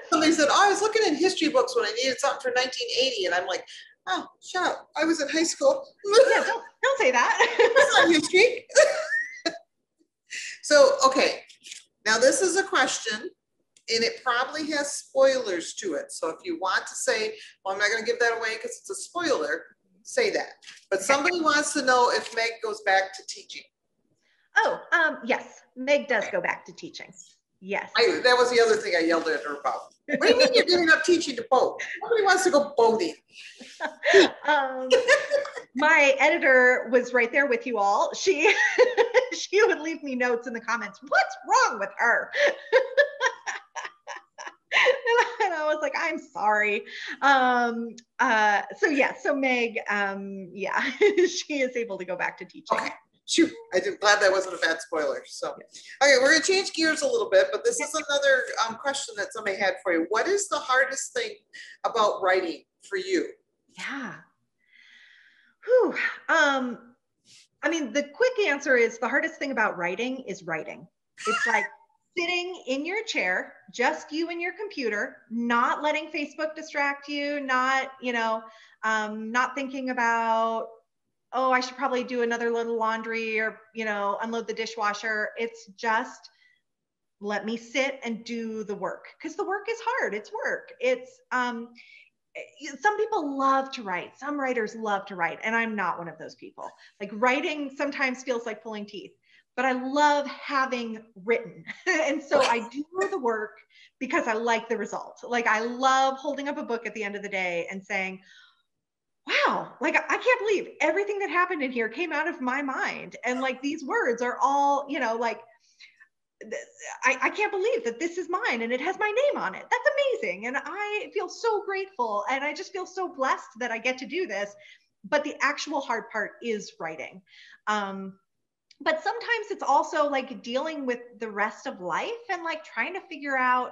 Speaker 1: Somebody said, I was looking in history books when I needed something for 1980. And I'm like, oh, shut up. I was in high school.
Speaker 2: Yeah, don't say that.
Speaker 1: That's not history. So, okay. Now this is a question, and it probably has spoilers to it. So if you want to say, well, I'm not going to give that away because it's a spoiler, say that. But somebody wants to know if Meg goes back to teaching.
Speaker 2: Oh, yes. Meg does go back to teaching. Yes.
Speaker 1: That was the other thing I yelled at her about. What do you mean you're giving up teaching to boat? Nobody wants to go boating.
Speaker 2: My editor was right there with you all. She would leave me notes in the comments. What's wrong with her? And I was like, I'm sorry. So Meg, she is able to go back to teaching.
Speaker 1: Okay. Shoot, I'm glad that wasn't a bad spoiler. So, okay, we're going to change gears a little bit, but this is another question that somebody had for you. What is the hardest thing about writing for you?
Speaker 2: Yeah. Whew. I mean, the quick answer is the hardest thing about writing is writing. It's like sitting in your chair, just you and your computer, not letting Facebook distract you, not thinking about, oh, I should probably do another little laundry or, unload the dishwasher. It's just, let me sit and do the work, because the work is hard. It's work. It's, some people love to write. Some writers love to write, and I'm not one of those people. Like, writing sometimes feels like pulling teeth, but I love having written. And so I do the work because I like the result. Like, I love holding up a book at the end of the day and saying, wow, like, I can't believe everything that happened in here came out of my mind. And like, these words are all, like, I can't believe that this is mine and it has my name on it. That's amazing. And I feel so grateful. And I just feel so blessed that I get to do this. But the actual hard part is writing. But sometimes it's also like dealing with the rest of life and like trying to figure out,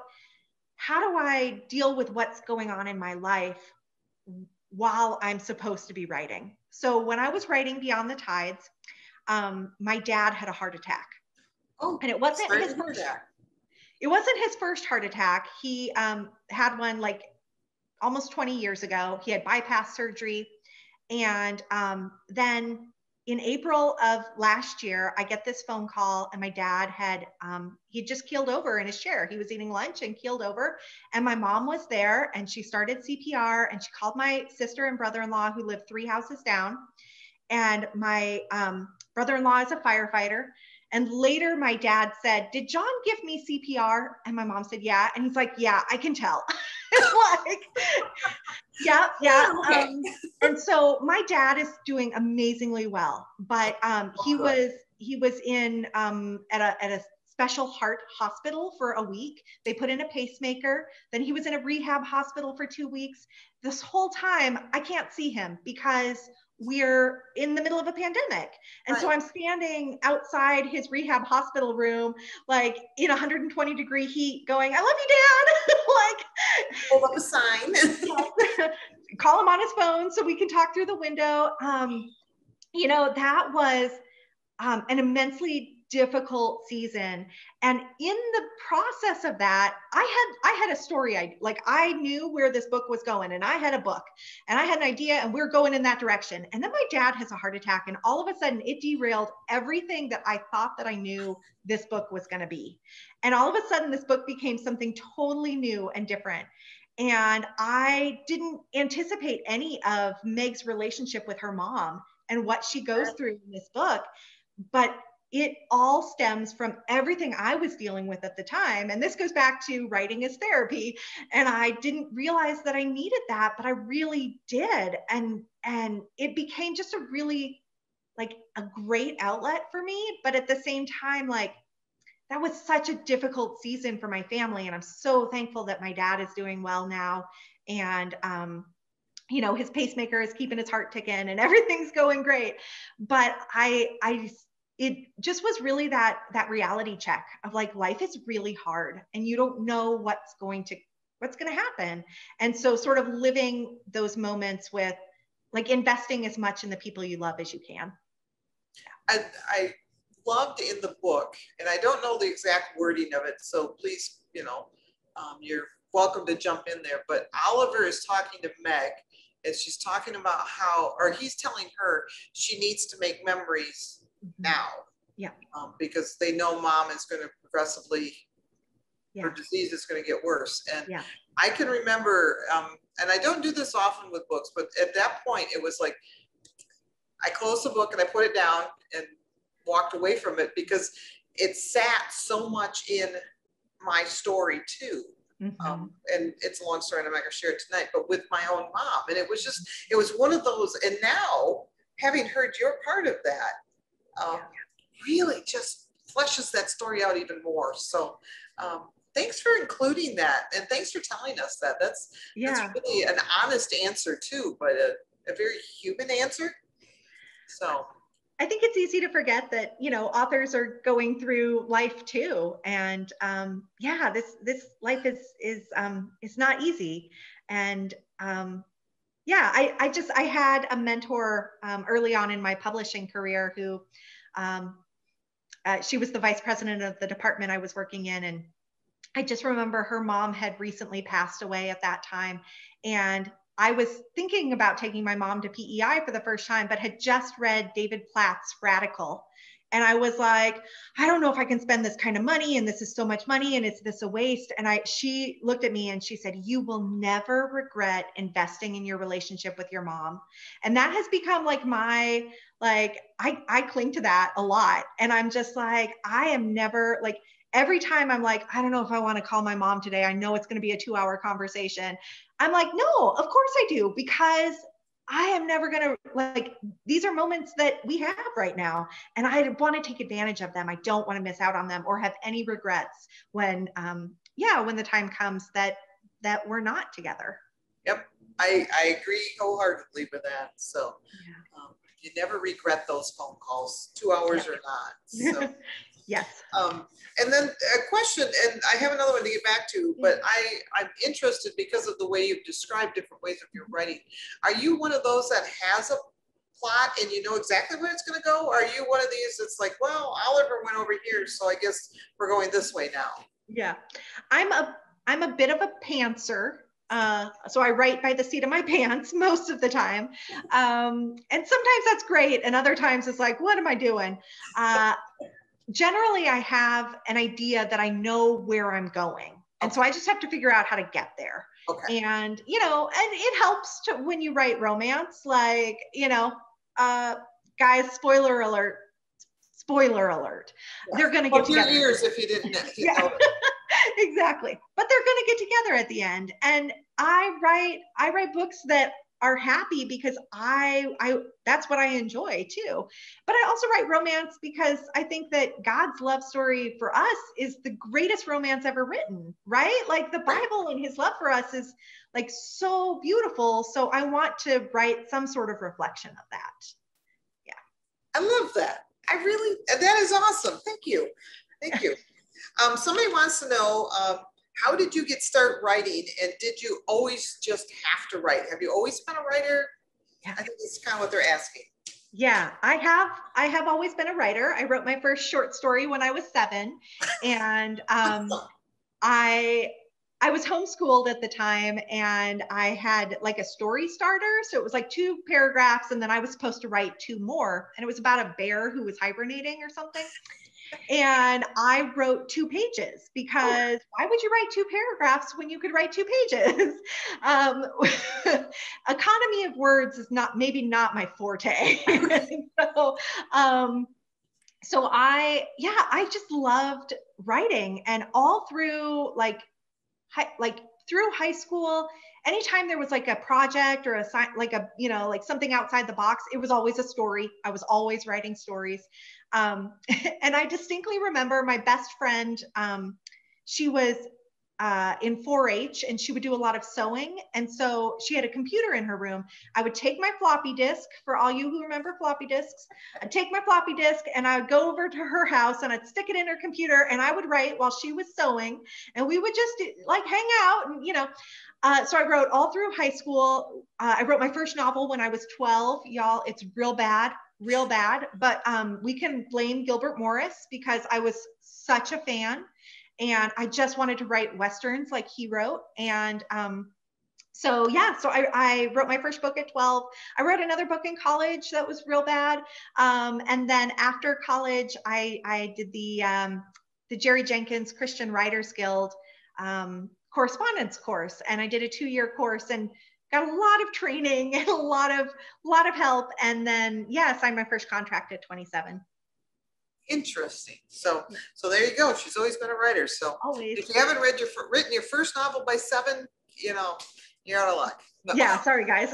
Speaker 2: how do I deal with what's going on in my life while I'm supposed to be writing? So when I was writing Beyond the Tides, my dad had a heart attack.
Speaker 1: Oh,
Speaker 2: and it wasn't
Speaker 1: sorry
Speaker 2: his
Speaker 1: to hear
Speaker 2: first.
Speaker 1: that.
Speaker 2: It wasn't his first heart attack. He had one like almost 20 years ago. He had bypass surgery, and then in April of last year, I get this phone call, and my dad had he just keeled over in his chair. He was eating lunch and keeled over, and my mom was there, and she started CPR, and she called my sister and brother-in-law who lived 3 houses down, and my brother-in-law is a firefighter. And later my dad said, did John give me CPR? And my mom said, yeah. And he's like, yeah, I can tell. It's like, yeah.
Speaker 1: Okay.
Speaker 2: And so my dad is doing amazingly well, but he was in at a special heart hospital for a week. They put in a pacemaker. Then he was in a rehab hospital for 2 weeks. This whole time I can't see him because we're in the middle of a pandemic. And so I'm standing outside his rehab hospital room, like in 120-degree heat, going, I love you, Dad. Like,
Speaker 1: hold up a sign.
Speaker 2: Call him on his phone so we can talk through the window. That was an immensely difficult season. And in the process of that, I had a story. I knew where this book was going, and I had a book and I had an idea, and we're going in that direction. And then my dad has a heart attack, and all of a sudden it derailed everything that I thought that I knew this book was going to be. And all of a sudden this book became something totally new and different. And I didn't anticipate any of Meg's relationship with her mom and what she goes through in this book. But it all stems from everything I was dealing with at the time. And this goes back to writing as therapy. And I didn't realize that I needed that, but I really did. And it became just a really like a great outlet for me. But at the same time, like, that was such a difficult season for my family. And I'm so thankful that my dad is doing well now. And, his pacemaker is keeping his heart ticking and everything's going great. But it just was really that reality check of like, life is really hard and you don't know what's going to happen. And so sort of living those moments with like investing as much in the people you love as you can.
Speaker 1: I loved in the book, and I don't know the exact wording of it, so please, you're welcome to jump in there, but Oliver is talking to Meg, and she's talking about he's telling her she needs to make memories now.
Speaker 2: Yeah.
Speaker 1: Because they know mom is going to progressively, her disease is going to get worse. And I can remember, and I don't do this often with books, but at that point it was like, I closed the book and I put it down and walked away from it because it sat so much in my story too. And it's a long story and I'm not going to share it tonight, but with my own mom. And it was one of those, and now having heard your part of that, really just fleshes that story out even more. So thanks for including that. And thanks for telling us that. That's really an honest answer too, but a very human answer. So
Speaker 2: I think it's easy to forget that, authors are going through life too. And this life is not easy. And I had a mentor early on in my publishing career who, she was the vice president of the department I was working in. And I just remember her mom had recently passed away at that time. And I was thinking about taking my mom to PEI for the first time, but had just read David Platt's Radical. And I was like, I don't know if I can spend this kind of money, and this is so much money, and is this a waste? And she looked at me and she said, you will never regret investing in your relationship with your mom. And that has become like my, like, I cling to that a lot. And I'm just like, I am never like, every time I'm like, I don't know if I want to call my mom today. I know it's going to be a 2-hour conversation. I'm like, no, of course I do, because I am never going to, like, these are moments that we have right now, and I want to take advantage of them. I don't want to miss out on them or have any regrets when, when the time comes that we're not together.
Speaker 1: Yep. I agree wholeheartedly with that. So you never regret those phone calls, 2 hours or not. So.
Speaker 2: Yes.
Speaker 1: And then a question, and I have another one to get back to, but I'm interested because of the way you've described different ways of your writing. Are you one of those that has a plot and you know exactly where it's going to go? Or are you one of these that's like, well, Oliver went over here, so I guess we're going this way now?
Speaker 2: Yeah, I'm a bit of a pantser. So I write by the seat of my pants most of the time. And sometimes that's great. And other times it's like, what am I doing? Generally, I have an idea that I know where I'm going. And so I just have to figure out how to get there.
Speaker 1: Okay.
Speaker 2: And, and it helps to, when you write romance, like, guys, spoiler alert, yeah. They're going to get together.
Speaker 1: Years if you didn't know.
Speaker 2: Exactly. But they're going to get together at the end. And I write books that are happy because I that's what I enjoy too. But I also write romance because I think that God's love story for us is the greatest romance ever written, right? Like the Bible and his love for us is like so beautiful. So I want to write some sort of reflection of that. Yeah.
Speaker 1: I love that. That is awesome. Thank you. Thank you. Somebody wants to know, how did you get started writing, and did you always just have to write? Have you always been a writer? Yeah. I think that's kind of what they're asking.
Speaker 2: Yeah, I have always been a writer. I wrote my first short story when I was 7, and I was homeschooled at the time, and I had like a story starter. So it was like 2 paragraphs, and then I was supposed to write 2 more, and it was about a bear who was hibernating or something. And I wrote 2 pages because why would you write 2 paragraphs when you could write 2 pages? Economy of words is maybe not my forte. So I just loved writing, and all through through high school, anytime there was like a project or like something outside the box, it was always a story. I was always writing stories. And I distinctly remember my best friend, she was in 4-H, and she would do a lot of sewing. And so she had a computer in her room. I would take my floppy disk, for all you who remember floppy disks, I'd take my floppy disk and I would go over to her house and I'd stick it in her computer, and I would write while she was sewing, and we would just like hang out and, so I wrote all through high school. I wrote my first novel when I was 12, y'all. It's real bad, but we can blame Gilbert Morris because I was such a fan. And I just wanted to write Westerns like he wrote. And so I wrote my first book at 12. I wrote another book in college that was real bad. And then after college, I did the Jerry Jenkins Christian Writers Guild correspondence course. And I did a 2-year course and got a lot of training and a lot of help. And then, signed my first contract at 27.
Speaker 1: Interesting. So there you go. She's always been a writer. So
Speaker 2: always.
Speaker 1: If you haven't written your first novel by 7, you're out of luck. No.
Speaker 2: Yeah, sorry guys.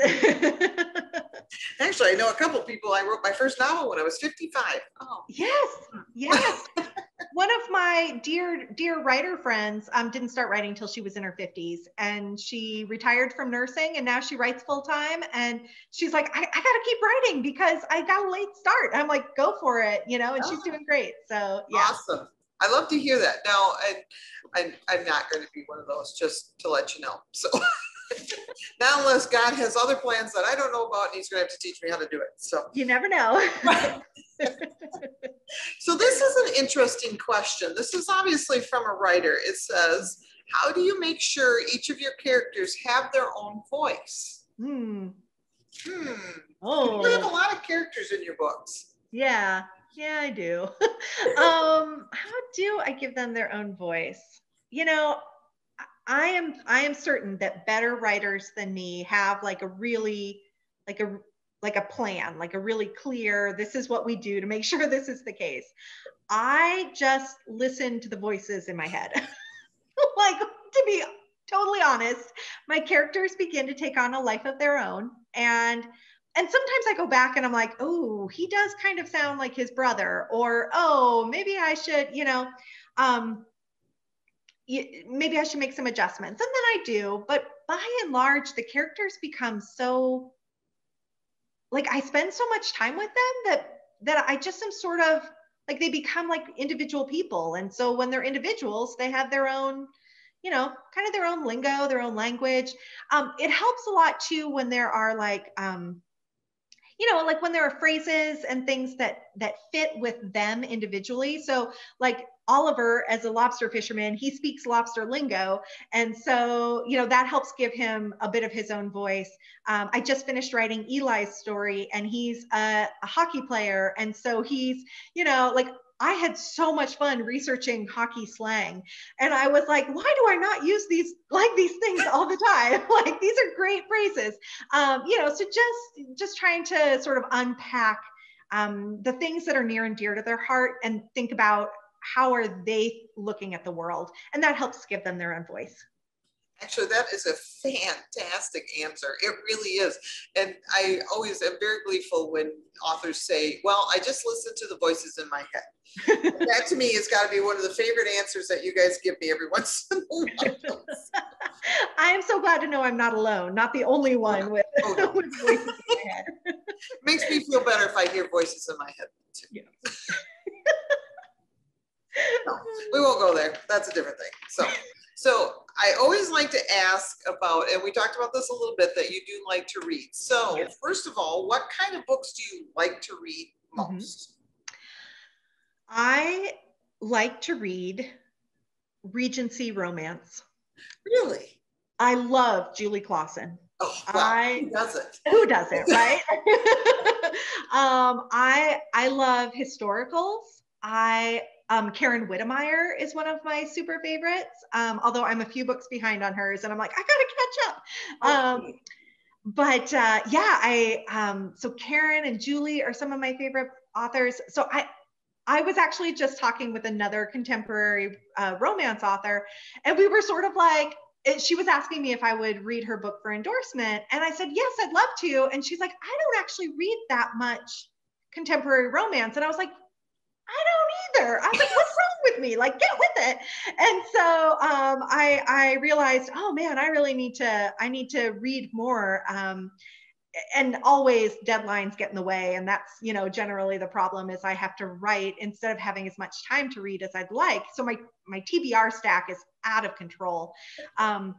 Speaker 1: Actually, I know a couple of people. I wrote my first novel when I was 55. Oh.
Speaker 2: Yes. One of my dear writer friends didn't start writing till she was in her 50s, and she retired from nursing, and now she writes full time. And she's like, I gotta keep writing because I got a late start. I'm like, go for it, and she's doing great. So yeah.
Speaker 1: Awesome. I love to hear that. Now, I'm not going to be one of those, just to let you know. So not unless God has other plans that I don't know about, and he's going to have to teach me how to do it. So
Speaker 2: you never know.
Speaker 1: So this is an interesting question. This is obviously from a writer. It says, how do you make sure each of your characters have their own voice? You have a lot of characters in your books.
Speaker 2: Yeah, I do. How do I give them their own voice? You know, I am certain that better writers than me have like a really like a plan, like a really clear, this is what we do to make sure this is the case. I just listen to the voices in my head. Like, to be totally honest, my characters begin to take on a life of their own. And sometimes I go back and I'm like, oh, he does kind of sound like his brother, or oh, maybe I should, maybe I should make some adjustments. And then I do, but by and large, the characters become so, like, I spend so much time with them that I just am sort of like, they become like individual people. And so when they're individuals, they have their own, kind of their own lingo, their own language. It helps a lot too when there are like, like when there are phrases and things that fit with them individually. So like Oliver, as a lobster fisherman, he speaks lobster lingo. And so, that helps give him a bit of his own voice. I just finished writing Eli's story, and he's a hockey player. And so he's, like, I had so much fun researching hockey slang. And I was like, why do I not use these things all the time? Like, these are great phrases. So just trying to sort of unpack the things that are near and dear to their heart and think about how are they looking at the world. And that helps give them their own voice.
Speaker 1: Actually, that is a fantastic answer. It really is. And I always am very gleeful when authors say, well, I just listen to the voices in my head. That to me has got to be one of the favorite answers that you guys give me every once in a while.
Speaker 2: I am so glad to know I'm not alone, not the only one with, with voices in my head.
Speaker 1: Makes me feel better if I hear voices in my head too. Yeah. No, we won't go there. That's a different thing. So I always like to ask about, and we talked about this a little bit, that you do like to read. So yes. First of all, what kind of books do you like to read most?
Speaker 2: I like to read Regency romance.
Speaker 1: Really?
Speaker 2: I love Julie Clausen.
Speaker 1: Oh, well, who doesn't?
Speaker 2: Who doesn't, right? I love historicals. Karen Whittemeyer is one of my super favorites. Although I'm a few books behind on hers, and I'm like, I gotta catch up. So Karen and Julie are some of my favorite authors. So I was actually just talking with another contemporary romance author, and we were sort of like, she was asking me if I would read her book for endorsement. And I said, yes, I'd love to. And she's like, I don't actually read that much contemporary romance. And I was like, I don't either. I was like, what's wrong with me? Like, get with it. And so I realized, oh man, I need to read more. And always deadlines get in the way. And that's, generally the problem is I have to write instead of having as much time to read as I'd like. So my TBR stack is out of control. But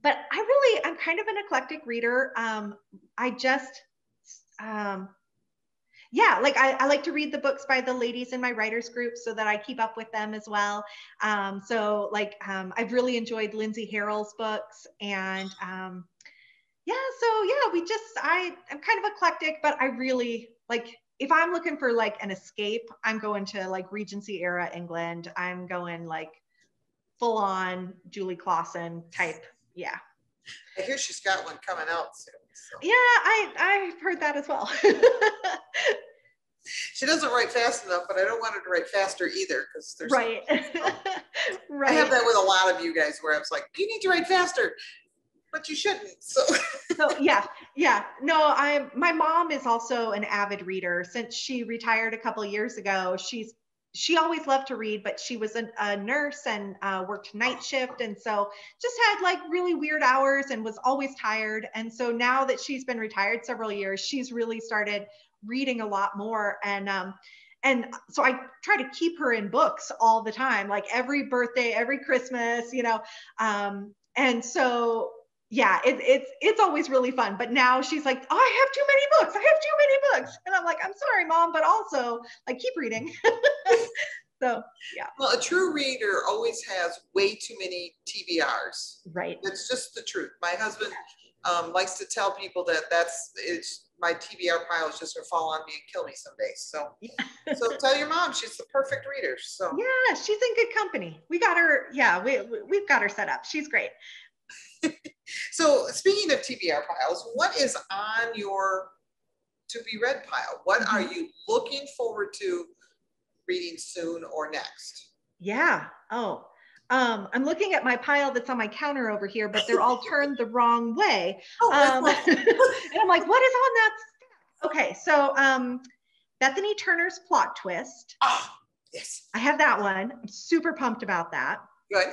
Speaker 2: I'm kind of an eclectic reader. I like to read the books by the ladies in my writers group so that I keep up with them as well. I've really enjoyed Lindsay Harrell's books, and I'm kind of eclectic, but I really like, if I'm looking for like an escape, I'm going to like Regency era England. I'm going like full on Julie Clausen type. Yeah.
Speaker 1: I hear she's got one coming out soon. So.
Speaker 2: Yeah, I've heard that as well.
Speaker 1: She doesn't write fast enough, but I don't want her to write faster either, because there's
Speaker 2: right.
Speaker 1: Right. I have that with a lot of you guys where I was like, you need to write faster, but you shouldn't. So yeah. No, my mom is also an avid reader. Since she retired a couple of years ago, she always loved to read, but she was a nurse and worked night shift. And so just had like really weird hours and was always tired. And so now that she's been retired several years, she's really started reading a lot more. And so I try to keep her in books all the time, like every birthday, every Christmas, and so yeah, it's always really fun. But now she's like, oh, I have too many books. And I'm like, I'm sorry, Mom, but also like, keep reading. So yeah. Well, a true reader always has way too many TBRs.
Speaker 2: Right.
Speaker 1: It's just the truth. My husband likes to tell people that it's my TBR pile is just gonna fall on me and kill me someday. So, so tell your mom she's the perfect reader. So
Speaker 2: yeah, she's in good company. We got her. Yeah, we've got her set up. She's great.
Speaker 1: So speaking of TBR piles, what is on your to be read pile? What are you looking forward to reading soon or next?
Speaker 2: Yeah. Oh, I'm looking at my pile that's on my counter over here, but they're all turned the wrong way. And I'm like, what is on that stack? Okay, so Bethany Turner's Plot Twist.
Speaker 1: Oh, yes.
Speaker 2: I have that one. I'm super pumped about that.
Speaker 1: Good.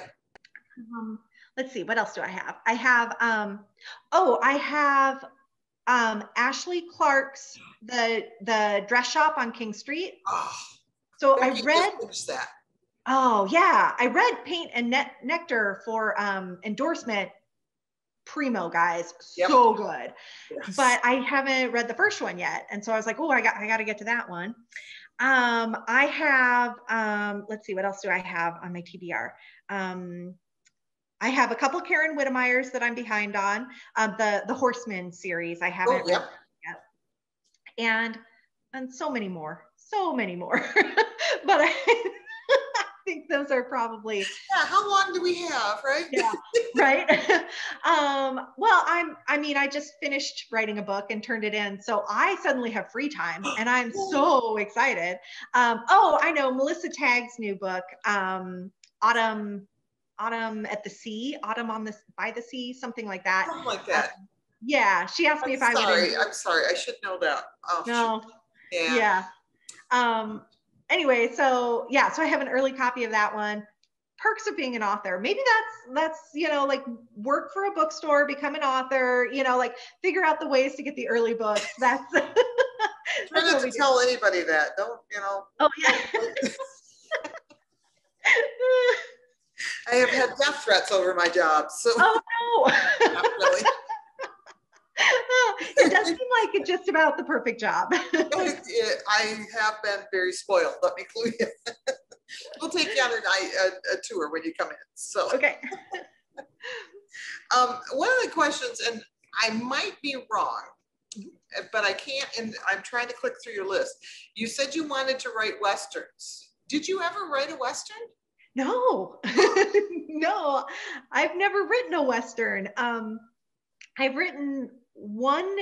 Speaker 2: Let's see, what else do I have? I have, I have Ashley Clark's the dress shop on King Street.
Speaker 1: Oh,
Speaker 2: so I read
Speaker 1: that.
Speaker 2: Oh yeah, I read Paint and Nectar for endorsement. Primo, guys, so good. Yes. But I haven't read the first one yet, and so I was like, oh, I got to get to that one. I have let's see, what else do I have on my TBR? I have a couple Karen Whittemeyers that I'm behind on. The Horseman series I haven't read yet, and so many more. But I think those are probably
Speaker 1: how long do we have, right?
Speaker 2: Yeah, right. Well, I just finished writing a book and turned it in, so I suddenly have free time and I'm so excited. I know Melissa Tagg's new book, Autumn at the Sea, Autumn by the Sea, something like that.
Speaker 1: Something like that.
Speaker 2: Yeah, she asked me if I would.
Speaker 1: I'm sorry, I should know that. Oh,
Speaker 2: no. Yeah. Anyway, so I have an early copy of that one. Perks of being an author. Maybe that's like work for a bookstore, become an author, like figure out the ways to get the early books. That's
Speaker 1: try not to tell anybody that. Don't,
Speaker 2: Oh yeah.
Speaker 1: I have had death threats over my job. So
Speaker 2: oh no.
Speaker 1: Not really.
Speaker 2: It does seem like it's just about the perfect job.
Speaker 1: I have been very spoiled, let me clue you. We'll take you on a tour when you come in. So
Speaker 2: okay.
Speaker 1: One of the questions, and I might be wrong, but I can't, and I'm trying to click through your list. You said you wanted to write Westerns. Did you ever write a Western?
Speaker 2: No. No, I've never written a Western. I've written one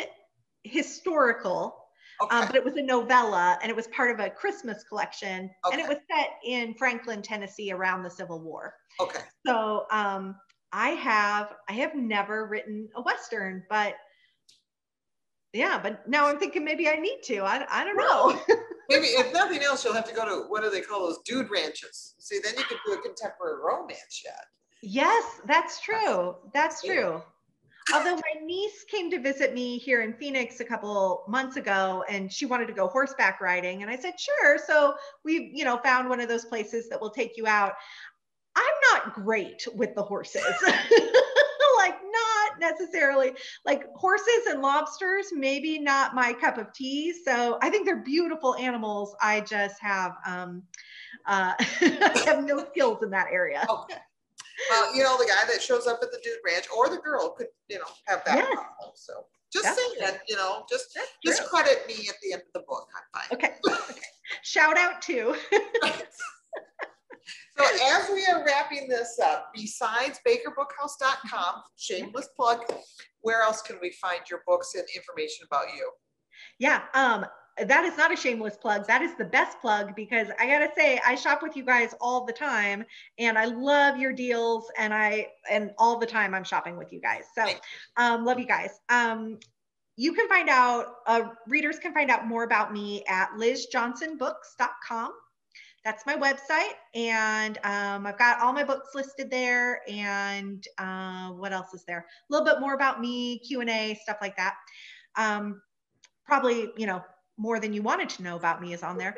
Speaker 2: historical, but it was a novella and it was part of a Christmas collection, and it was set in Franklin, Tennessee around the Civil War. Okay. So I have never written a Western, but now I'm thinking maybe I need to. I don't know.
Speaker 1: Maybe if nothing else, you'll have to go to, what do they call those, dude ranches. See, then you could do a contemporary romance yet.
Speaker 2: Yes, that's true. That's true. Although my niece came to visit me here in Phoenix a couple months ago and she wanted to go horseback riding. And I said, sure. So we, found one of those places that will take you out. I'm not great with the horses. Like not necessarily, like horses and lobsters, maybe not my cup of tea. So I think they're beautiful animals. I just have, I have no skills in that area.
Speaker 1: Okay. The guy that shows up at the dude ranch or the girl could, have that.
Speaker 2: Yes.
Speaker 1: Problem. So just saying, just credit me at the end of the book. I'm fine.
Speaker 2: Okay. Shout out to.
Speaker 1: So as we are wrapping this up, besides bakerbookhouse.com, shameless plug, where else can we find your books and information about you?
Speaker 2: Yeah. That is not a shameless plug. That is the best plug, because I got to say, I shop with you guys all the time and I love your deals, and all the time I'm shopping with you guys. So love you guys. You can find out, readers can find out more about me at lizjohnsonbooks.com. That's my website. And I've got all my books listed there. And what else is there? A little bit more about me, Q&A, stuff like that. Probably, more than you wanted to know about me is on there.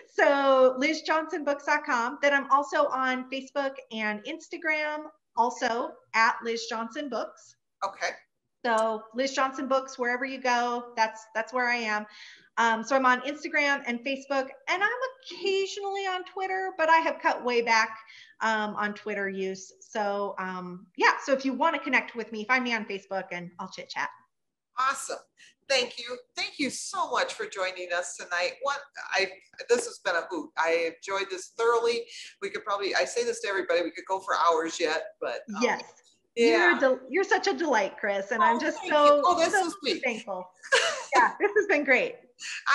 Speaker 2: So lizjohnsonbooks.com. Then I'm also on Facebook and Instagram, also at Liz Johnson Books.
Speaker 1: Okay.
Speaker 2: So Liz Johnson Books, wherever you go, that's where I am. So I'm on Instagram and Facebook, and I'm occasionally on Twitter, but I have cut way back on Twitter use. So yeah, so if you want to connect with me, find me on Facebook and I'll chit chat.
Speaker 1: Awesome. Thank you. Thank you so much for joining us tonight. This has been a hoot. I enjoyed this thoroughly. We could probably, I say this to everybody, we could go for hours yet, but
Speaker 2: yes.
Speaker 1: yeah.
Speaker 2: You're such a delight, Chris, and I'm just
Speaker 1: that's so sweet.
Speaker 2: Thankful. Yeah, this has been great.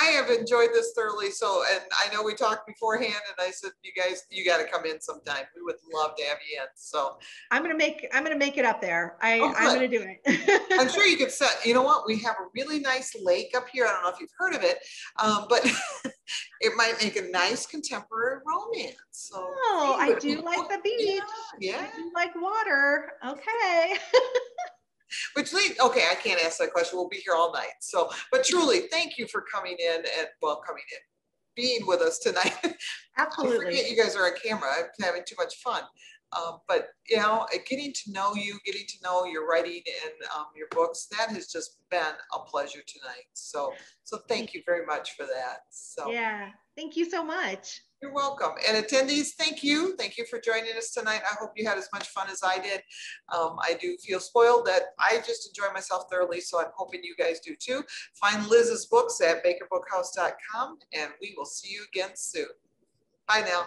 Speaker 1: I have enjoyed this thoroughly. So, and I know we talked beforehand, and I said, you guys, you got to come in sometime. We would love to have you in. So
Speaker 2: I'm gonna make it up there. I'm gonna do it.
Speaker 1: I'm sure you could set. You know what? We have a really nice lake up here. I don't know if you've heard of it, but it might make a nice contemporary romance. So
Speaker 2: I do like the beach.
Speaker 1: Yeah.
Speaker 2: I do like water. Okay.
Speaker 1: Which leads, okay, I can't ask that question. We'll be here all night. So, but truly, thank you for coming in and being with us tonight.
Speaker 2: Absolutely.
Speaker 1: I forget you guys are on camera. I'm having too much fun. But you know, getting to know you, getting to know your writing and your books, that has just been a pleasure tonight. So thank you very much for that. So
Speaker 2: yeah, thank you so much.
Speaker 1: You're welcome. And attendees, thank you. Thank you for joining us tonight. I hope you had as much fun as I did. I do feel spoiled that I just enjoy myself thoroughly, so I'm hoping you guys do too. Find Liz's books at bakerbookhouse.com, and we will see you again soon. Bye now.